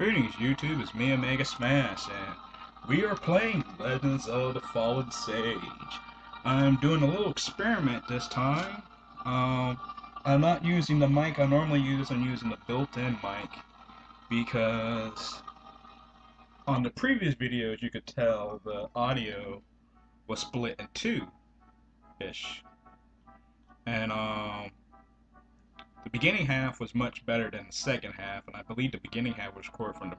Greetings YouTube, it's me Omega Smash, and we are playing Legends of the Fallen Sage. I'm doing a little experiment this time. I'm not using the mic I normally use, I'm using the built-in mic, because on the previous videos you could tell the audio was split in two-ish. And the beginning half was much better than the second half, and I believe the beginning half was recorded from the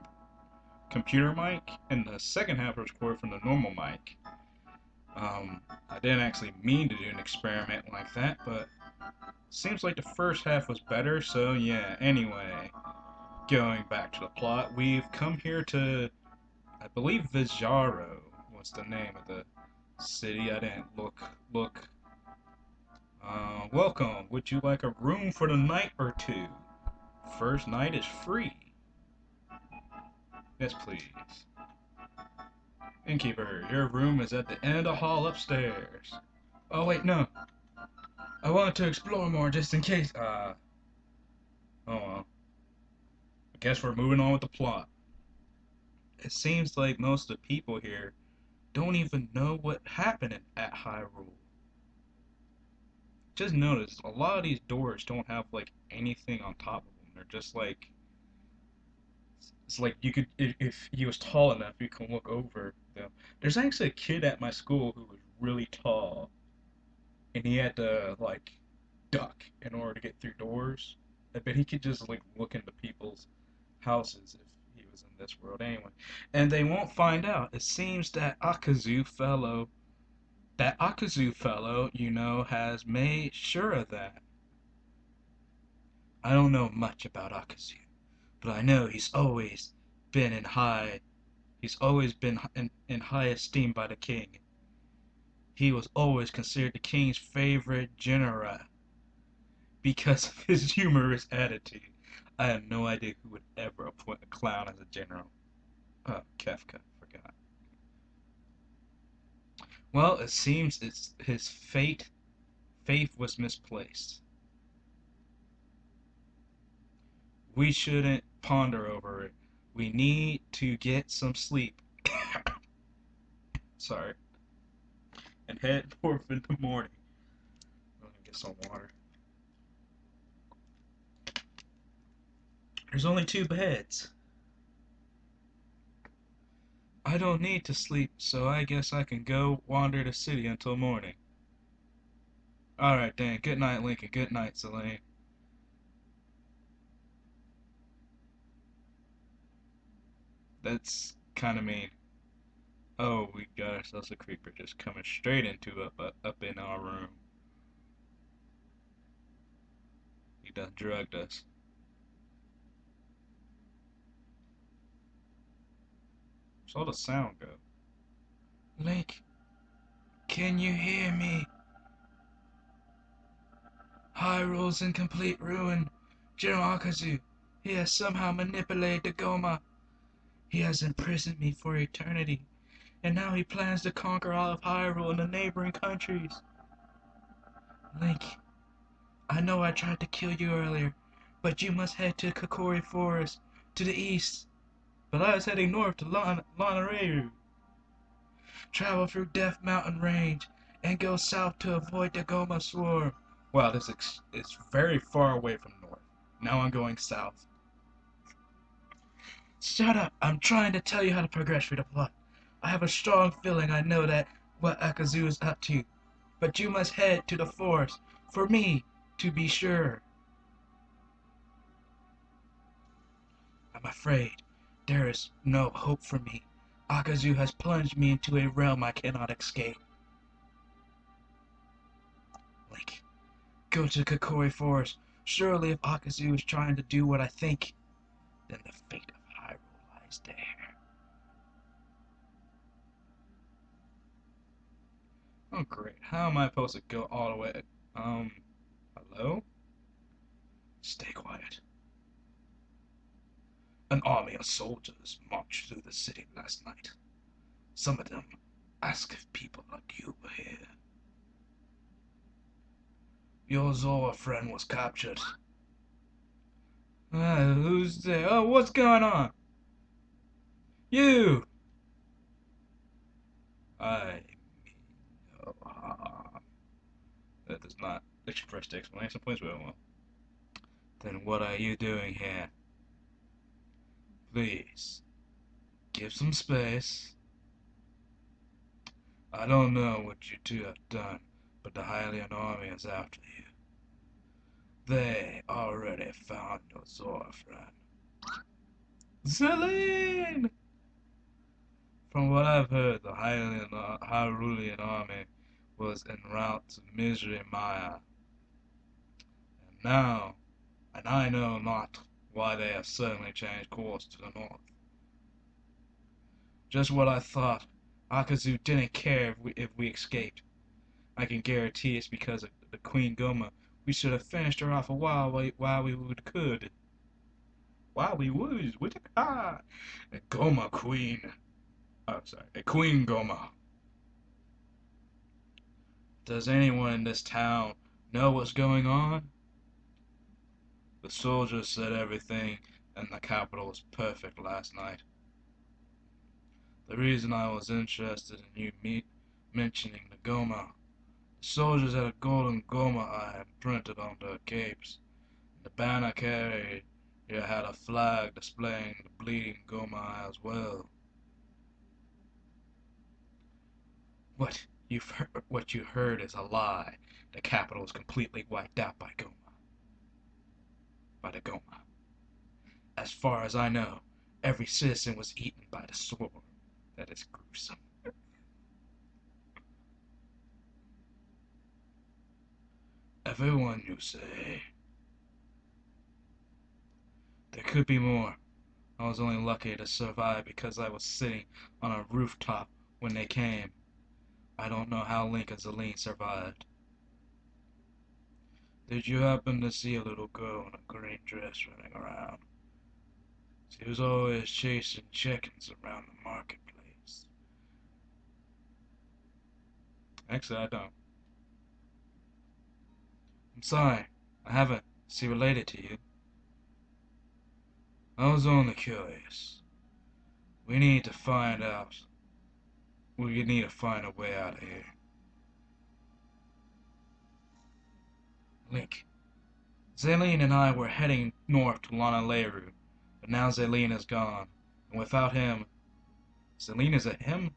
computer mic, and the second half was recorded from the normal mic. I didn't actually mean to do an experiment like that, but seems like the first half was better, so yeah, anyway, going back to the plot, we've come here to, I believe Vizaro was the name of the city. I didn't look. Welcome, would you like a room for the night or two? First night is free. Yes, please. Innkeeper, your room is at the end of the hall upstairs. Oh wait, no. I wanted to explore more just in case. Oh well. I guess we're moving on with the plot. It seems like most of the people here don't even know what happened at Hyrule. Just notice, a lot of these doors don't have like anything on top of them. They're just like, it's like you could, if he was tall enough, you can look over them. There's actually a kid at my school who was really tall, and he had to like duck in order to get through doors. I bet he could just like look into people's houses if he was in this world anyway. And they won't find out. It seems that Akazu fellow, has made sure of that. I don't know much about Akazu, but I know been in high he's always been in high esteem by the king. He was always considered the king's favorite general because of his humorous attitude. I had no idea who would ever appoint a clown as a general. Oh, Kefka, forgot. Well, it seems his faith was misplaced. We shouldn't ponder over it. We need to get some sleep. Sorry. And head forth in the morning. I'm gonna get some water. There's only two beds. I don't need to sleep, so I guess I can go wander the city until morning. Alright then, good night, Lincoln. Good night, Selene. That's kinda mean. Oh, we got ourselves a creeper just coming straight into up in our room. He done drugged us. So the sound go? Link, can you hear me? Hyrule's in complete ruin. General Akazu, he has somehow manipulated the Goma. He has imprisoned me for eternity, and now he plans to conquer all of Hyrule and the neighboring countries. Link, I know I tried to kill you earlier, but you must head to Kokori Forest, to the east. But I was heading north to Lanayru. Travel through Death Mountain Range, and go south to avoid the Goma Swarm. Wow, is very far away from north. Now I'm going south. Shut up! I'm trying to tell you how to progress through the plot. I have a strong feeling I know that what Akazu is up to, but you must head to the forest for me to be sure. I'm afraid there is no hope for me. Akazu has plunged me into a realm I cannot escape. Link, go to Kokori Forest. Surely if Akazu is trying to do what I think, then the fate of Hyrule lies there. Oh great, how am I supposed to go all the way? Hello? Stay quiet. An army of soldiers marched through the city last night. Some of them asked if people like you were here. Your Zora friend was captured. Who's there? Oh, what's going on? You! I mean no harm. That does not express the explanation points very well. Then what are you doing here? Please, give some space. I don't know what you two have done, but the Hylian army is after you. They already found your Zora friend. Zelene! From what I've heard, the Hyrulean army was en route to Misery Maya. Now, and I know not why they have suddenly changed course to the north. Just what I thought. Akazu didn't care if we escaped. I can guarantee it's because of the Queen Goma. We should have finished her off a while we could. While we would. Ah, a Goma Queen. Oh, sorry, a Queen Goma. Does anyone in this town know what's going on? The soldiers said everything in the capital was perfect last night. The reason I was interested in you mentioning the Goma, the soldiers had a golden Goma eye printed on their capes. The banner carried here had a flag displaying the bleeding Goma eye as well. What you heard is a lie. The capital was completely wiped out by the Goma. As far as I know, every citizen was eaten by the sword. That is gruesome. Everyone, you say? There could be more. I was only lucky to survive because I was sitting on a rooftop when they came. I don't know how Link and Zelene survived. Did you happen to see a little girl in a green dress running around? She was always chasing chickens around the marketplace. Actually, I don't. I'm sorry, I haven't. Is she related to you? I was only curious. We need to find out. We need to find a way out of here. Link, Zelene and I were heading north to Lanayru, but now Zelene is gone, and without him... Zelene is a him?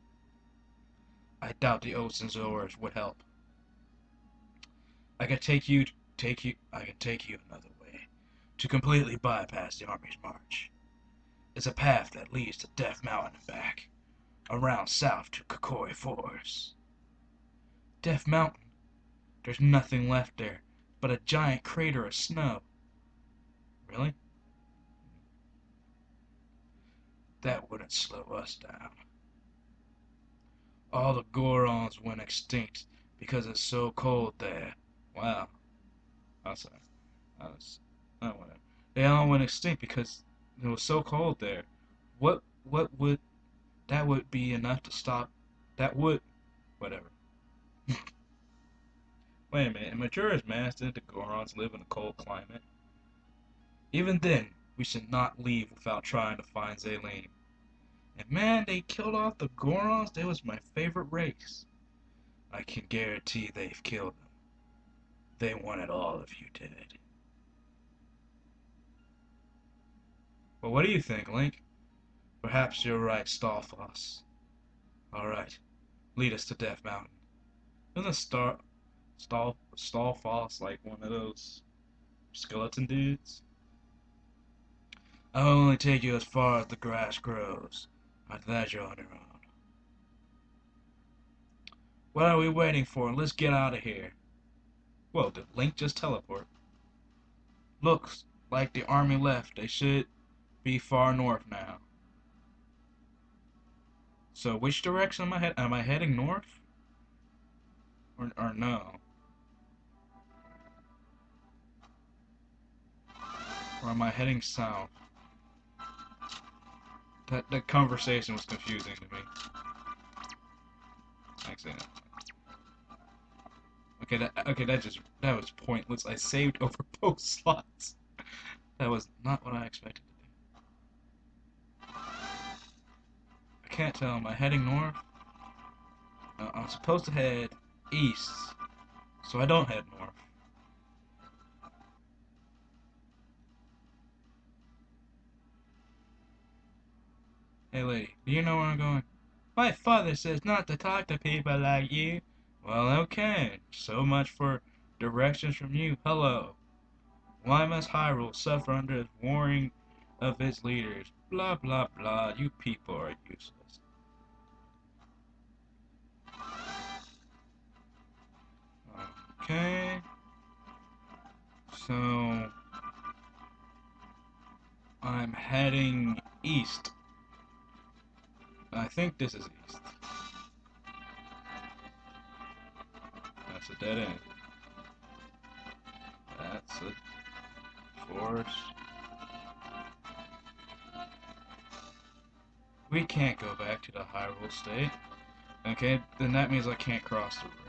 I doubt the Osenzoras would help. I could take you another way, to completely bypass the army's march. It's a path that leads to Death Mountain and back, around south to Kokori Forest. Death Mountain? There's nothing left there but a giant crater of snow. Really? That wouldn't slow us down. All the Gorons went extinct because it's so cold there. Wow. I'm sorry. Whatever. They all went extinct because it was so cold there. What would that would be enough to stop? That would whatever. Wait a minute. In Majora's Mask, didn't the Gorons live in a cold climate? Even then, we should not leave without trying to find Zelene. And man, they killed off the Gorons. They was my favorite race. I can guarantee they've killed them. They wanted all of you dead. Well, what do you think, Link? Perhaps you're right, Stalfoss. Alright, lead us to Death Mountain. Isn't Stalfoss like one of those skeleton dudes? I'll only take you as far as the grass grows. After that, you're on your own. What are we waiting for? Let's get out of here. Whoa, did Link just teleport? Looks like the army left. They should be far north now. So which direction am I heading? Am I heading north? Or no? Or am I heading south? That conversation was confusing to me. Actually, that was pointless. I saved over both slots. That was not what I expected to do. can't tell. Am I heading north? I'm supposed to head east, so I don't head north. Hey lady, do you know where I'm going? My father says not to talk to people like you. Well, okay. So much for directions from you. Hello. Why must Hyrule suffer under the warring of its leaders? Blah blah blah. You people are useless. Okay. So I'm heading east. I think this is east. That's a dead end. That's a forest. We can't go back to the Hyrule State. Okay, then that means I can't cross the river.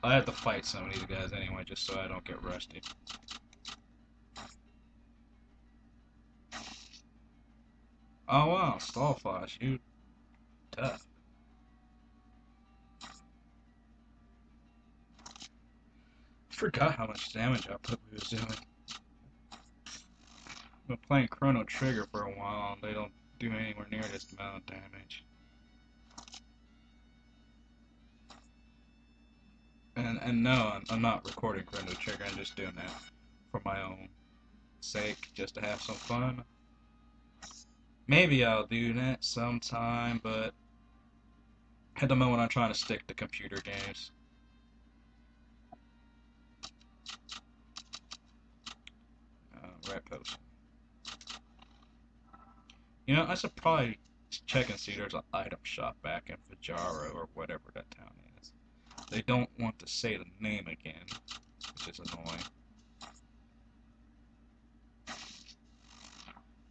I have to fight some of these guys anyway, just so I don't get rusty. Oh wow, Stallflash, you tough. Forgot how much damage output we was doing. I've been playing Chrono Trigger for a while, and they don't do anywhere near this amount of damage. And no, I'm not recording Chrono Trigger. I'm just doing that for my own sake, just to have some fun. Maybe I'll do that sometime, but at the moment I'm trying to stick to computer games. Red potion. You know, I should probably check and see if there's an item shop back in Fajaro or whatever that town is. They don't want to say the name again, which is annoying.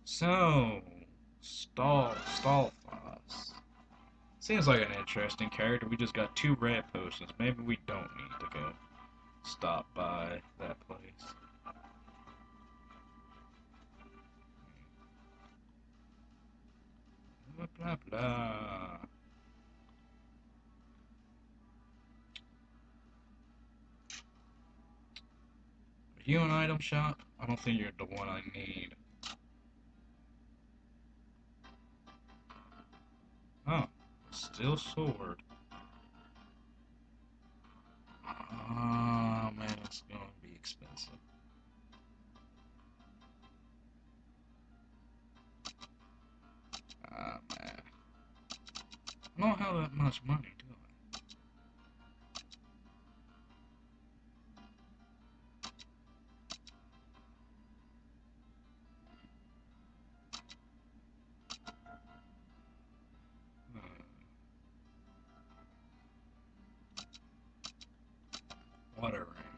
So, Stallfoss. Seems like an interesting character. We just got 2 red potions. Maybe we don't need to go stop by that place. Blah blah blah. Are you an item shop? I don't think you're the one I need. Oh, steel sword. Oh man, it's gonna be expensive. Ah man, I don't have that much money, do I? Water ring.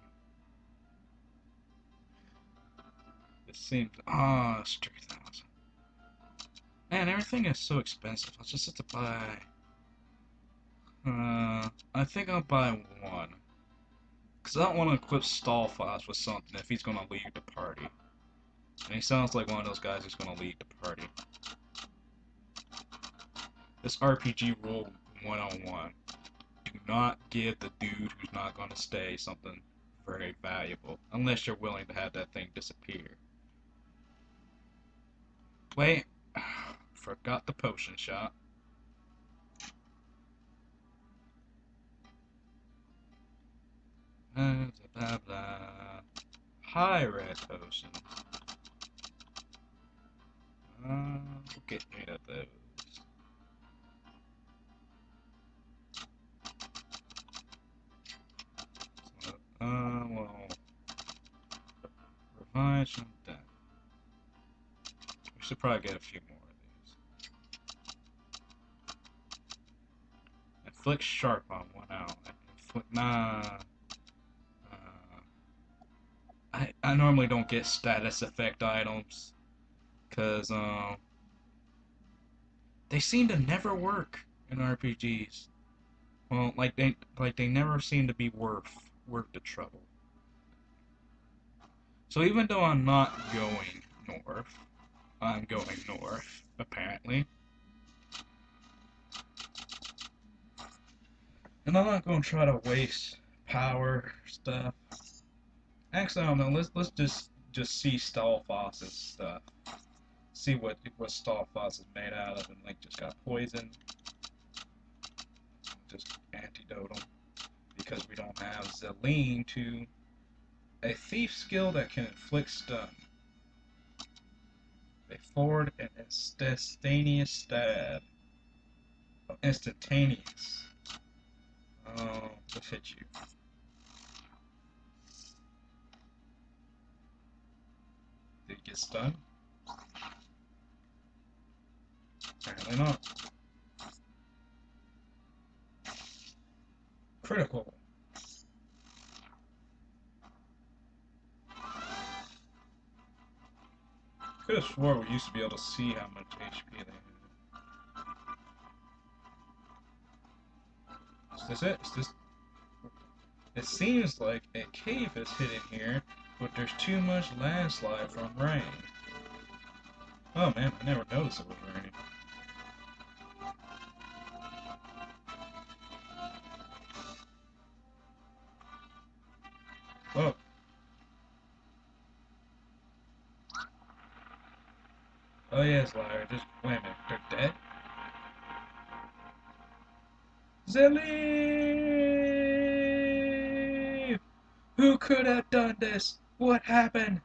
It seems. Ah, it's 3,000. Man, everything is so expensive. I'll just have to buy. I think I'll buy one. Because I don't want to equip Stallflash with something if he's going to leave the party. And he sounds like one of those guys who's going to leave the party. This RPG rule 101. Do not give the dude who's not going to stay something very valuable. Unless you're willing to have that thing disappear. Wait. Forgot the potion shop. Blah blah blah. Hi, red potions. We'll get rid of those. So, well, revive some death. We should probably get a few more of these. Inflict sharp on one ally. Inflict, nah. I normally don't get status effect items. Because, they seem to never work in RPGs. Well, like they never seem to be worth the trouble. So even though I'm not going north, I'm going north, apparently. And I'm not going to try to waste power stuff. Actually, I don't know. Let's just see Stalfoss's stuff. See what Stalfoss is made out of, and like just got poisoned. Just antidote him because we don't have Zeline to a thief skill that can inflict stun. A forward and instantaneous stab. Oh, instantaneous. Oh, let's hit you. Did he get stunned? Apparently not. Critical. Could have swore we used to be able to see how much HP they had. Is this it? Is this? It seems like a cave is hidden here, but there's too much landslide from rain. Oh man, I never noticed it was raining. Oh. Oh yes, liar. Just wait a minute. They're dead? Zeli! Who could have done this? What happened?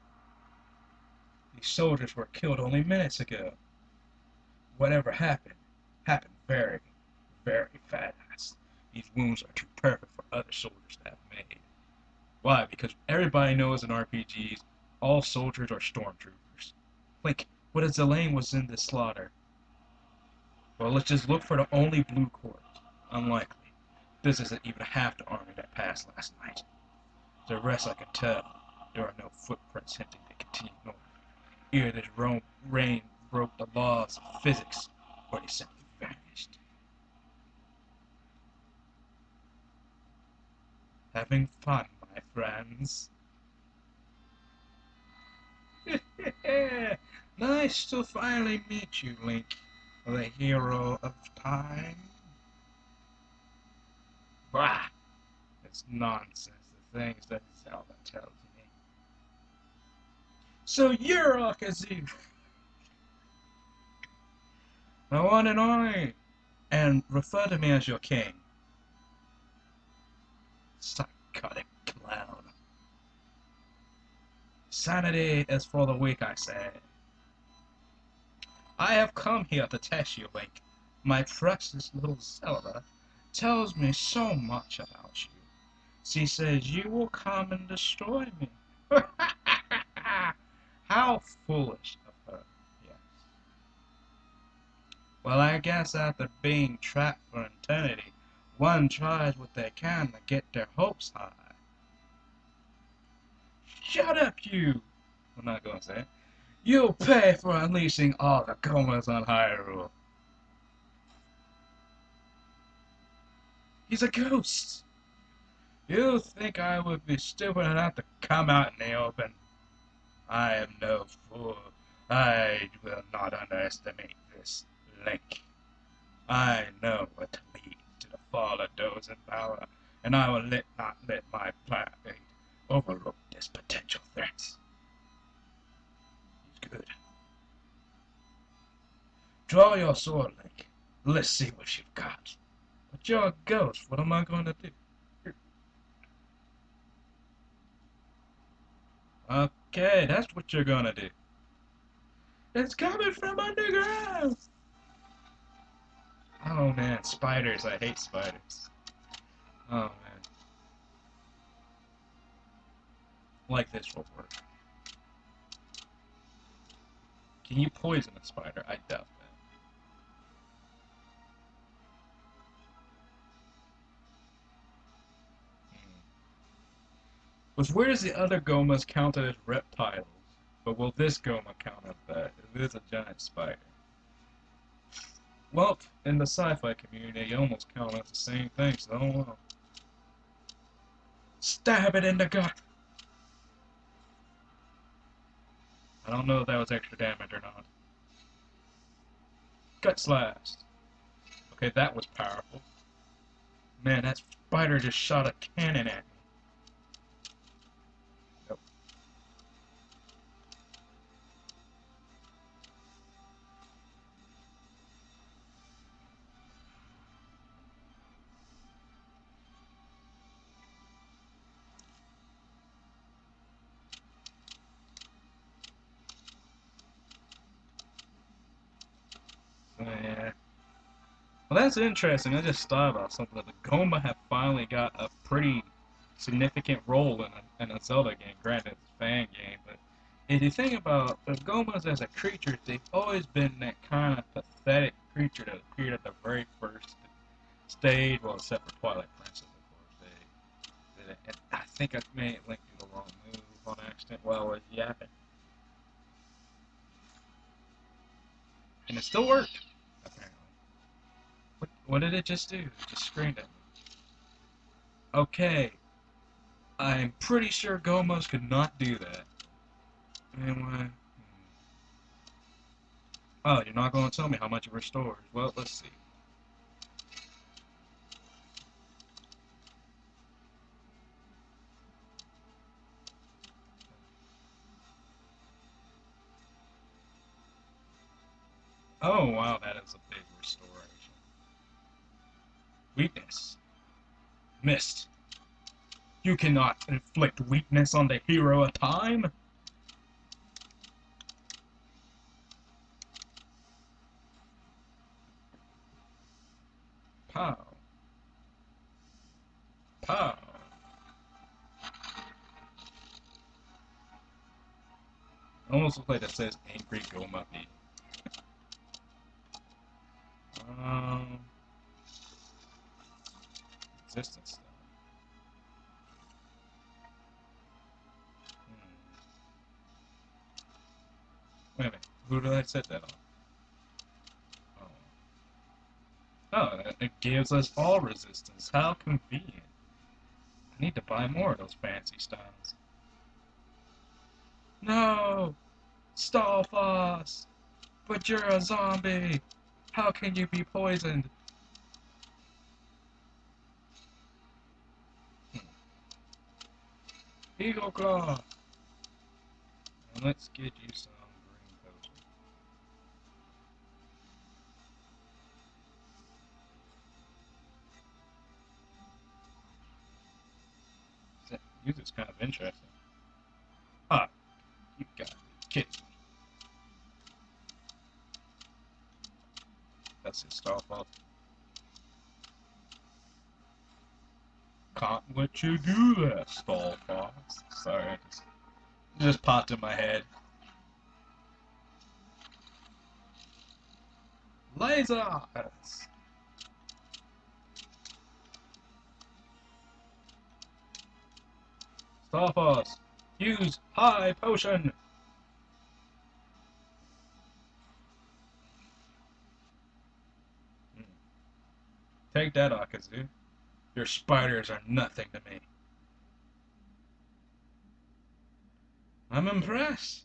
These soldiers were killed only minutes ago. Whatever happened very, very fast. These wounds are too perfect for other soldiers to have made. Why? Because everybody knows in RPGs, all soldiers are stormtroopers. Like, what if Zelane was in this slaughter? Well, let's just look for the only blue corpse. Unlikely. This isn't even half the army that passed last night. The rest I can tell. There are no footprints hinting they continue north. Either this rain broke the laws of physics, or they simply vanished. Having fun, my friends. Nice to finally meet you, Link, the hero of time. Bah! It's nonsense, the things that Zelda tells me. So you're Akazu, the one and only, and refer to me as your king. Psychotic clown. Sanity is for the weak, I say. I have come here to test you, Link. My precious little Zelda tells me so much about you. She says you will come and destroy me. How foolish of her, yes. Well, I guess after being trapped for eternity, one tries what they can to get their hopes high. Shut up, you! I'm not gonna say it. You'll pay for unleashing all the Gomas on Hyrule. He's a ghost! You think I would be stupid enough to come out in the open? I am no fool. I will not underestimate this Link. I know what leads to the fall of those in power, and I will not let my pride overlook this potential threat. He's good. Draw your sword, Link. Let's see what you've got. But you're a ghost. What am I going to do? Okay, that's what you're gonna do. It's coming from underground! Oh man, spiders. I hate spiders. Oh man. Like this will work. Can you poison a spider? I doubt that. Which where does the other Gomas counted as reptiles? But will this Goma count as that? It is a giant spider. Well, in the sci-fi community, you almost count as the same thing, so I don't know. Stab it in the gut! I don't know if that was extra damage or not. Gut slash! Okay, that was powerful. Man, that spider just shot a cannon at me. Yep. So, yeah. Well, that's interesting. I just thought about something that the Goma have finally got a pretty significant role in a Zelda game. Granted, it's a fan game, but if you think about the Gomas as a creature, they've always been that kind of pathetic creature that appeared at the very first stage. Well, except for Twilight Princess, of course. And I think I made Link do the wrong move on accident while I was yapping, and it still worked. Apparently. What did it just do? It just screamed at me. Okay, I'm pretty sure Gomos could not do that. Anyway. Oh, you're not going to tell me how much it restores. Well, let's see. Oh, wow, that is a big restoration. Weakness. Missed. You cannot inflict weakness on the hero of time. Pow. Pow. Almost looks like it says Angry Goma B. Um, Existence stuff. Wait a minute. Who did I set that on? Oh. Oh, it gives us all resistance. How convenient. I need to buy more of those fancy styles. No! Stalfos! But you're a zombie! How can you be poisoned? Eagle Claw! And let's get you some green potion. That music's kind of interesting. Ah, you gotta be kidding me. That's his Stalfos. Can't let you do that, Stalfos. Sorry, it just popped in my head. Lasers! Stalfos! Use high potion! Hmm. Take that, Akazu. Your spiders are nothing to me. I'm impressed.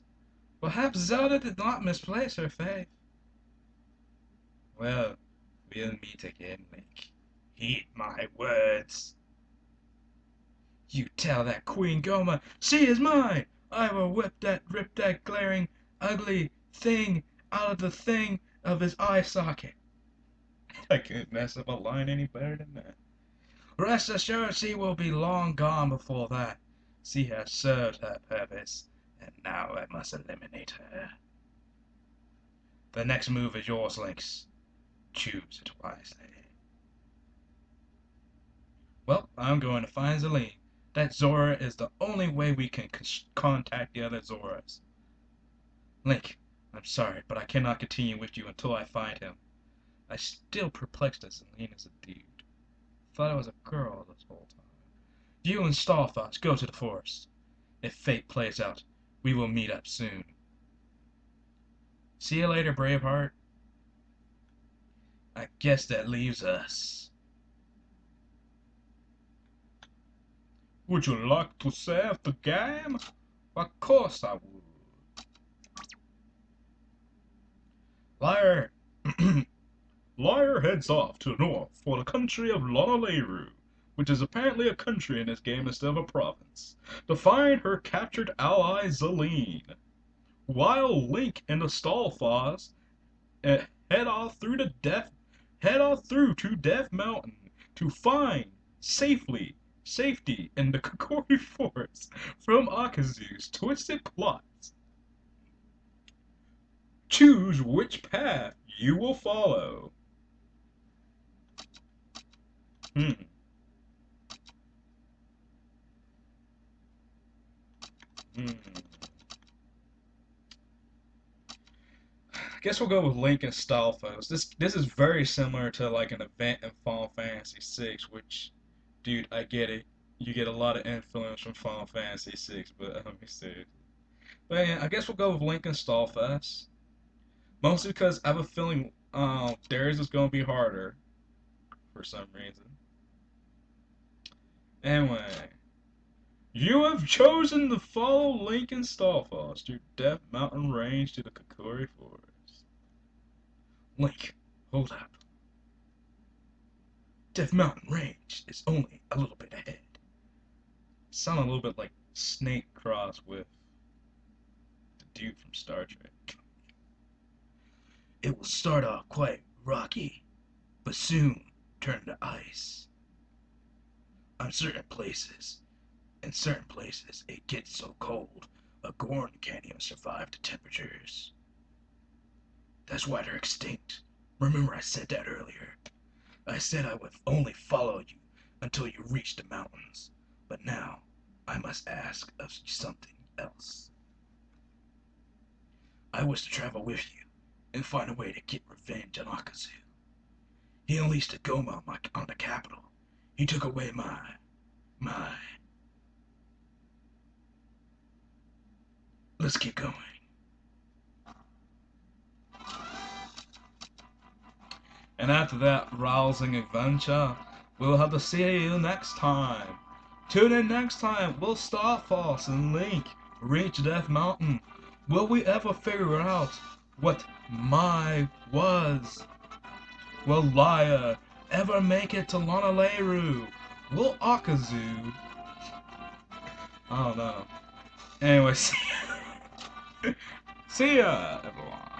Perhaps Zelda did not misplace her faith. Well, we'll meet again, Link. Heed my words. You tell that Queen Goma she is mine! I will rip that glaring, ugly thing out of the thing of his eye socket. I couldn't mess up a line any better than that. Rest assured she will be long gone before that. She has served her purpose, and now I must eliminate her. The next move is yours, Lynx. Choose it wisely. Well, I'm going to find Zelene. That Zora is the only way we can contact the other Zoras. Link, I'm sorry, but I cannot continue with you until I find him. I'm still perplexed that Zelene is a dude. Thought I was a girl this whole time. You and Stalfos go to the forest. If fate plays out, we will meet up soon. See you later, Braveheart. I guess that leaves us. Would you like to save the game? Of course I would. Liar. Liar heads off to the north for the country of Lonaleru, which is apparently a country in this game instead of a province, to find her captured ally Zelene. While Link and the Stalfos head off through to Death Mountain to find safety in the Kokori Forest from Akazu's twisted plots. Choose which path you will follow. Hmm. Hmm. I guess we'll go with Link and Stalfos. This is very similar to like an event in Final Fantasy VI, which, dude, I get it. You get a lot of influence from Final Fantasy VI, but let me see. But yeah, I guess we'll go with Link and Stalfos. Mostly because I have a feeling theirs is going to be harder for some reason. Anyway, you have chosen to follow Link and Stalfos through Death Mountain Range to the Kokori Forest. Link, hold up. Death Mountain Range is only a little bit ahead. Sound a little bit like Snake Cross with the dude from Star Trek. It will start off quite rocky, but soon turn to ice. In certain places, it gets so cold, a Gorn can't even survive the temperatures. That's why they're extinct. Remember I said that earlier. I said I would only follow you until you reach the mountains. But now, I must ask of you something else. I wish to travel with you and find a way to get revenge on Akazu. He unleashed a Goma on the capital. He took away my... Let's keep going. And after that rousing adventure, we'll have to see you next time. Tune in next time. Will Stalfos and Link reach Death Mountain? Will we ever figure out what Mai was? Will Liar ever make it to Lonaleru? Will Akazu? I don't know. Anyway, see ya, everyone.